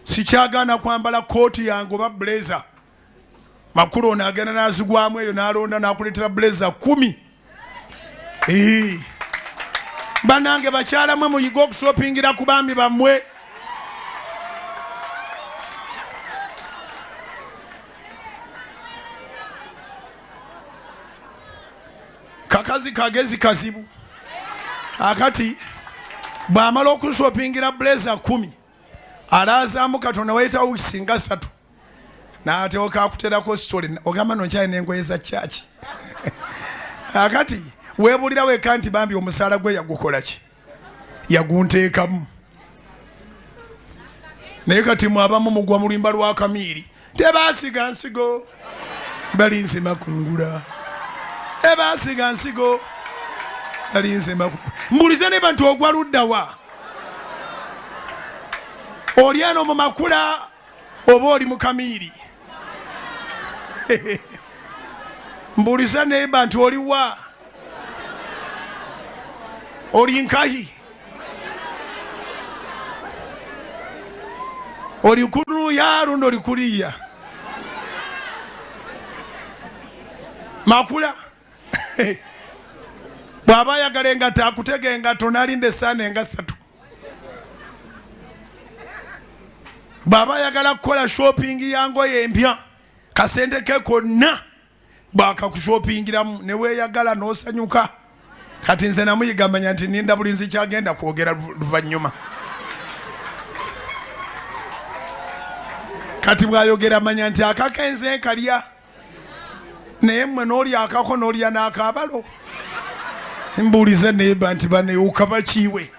sikyagaana kwambala kooti yange oba blazer. Makulu ono agenda n'azigwamu eyo n'alonda n'akuleetera blazer 10. Banange bakyala mwe muyiga okushoppingira ku baami bammwe. Kakazi kagezi kazibu. Akati bw'amala okushoppingira blazer 10 alazaamu Katonda wayita wiiki nga 3 n'ateeka akuterako story ogamba nonkyalina engoye za church. Akati weebulira weka nti bambi omusaala gwe yagukola ki? Yagunteekamu. Naye kati mwabamu mugwa mu lwimba lwa Kamiiri. Tebaasiga nsigo balinze makungula. Tebaasiga nsigo balinze makungula. Mbulize ne bantu ogwa ludda wa? Oli eno mu Makula oba oli mu Kamiiri? Mbulize ne bantu oli wa? Oli nkahi? Oli kunu ya rundo oli kuliya? Makula bw'aba ayagala engato akutega engato n'alinda essaana enga 3. Bw'aba ayagala kukola shopping ya ngoye empya kasente ke konna bw'akakushoppingiramu ne weeyagala n'osanyuka. Kati nze namuyiga manya nti ninda bulinzi kyagenda kwogera luvannyuma. Kati bw'ayogera manya nti akakenze kalya naye mmwe n'olya akako n'olya n'akaabalo. Mbuulize neeba nti banewuka bakiiwe.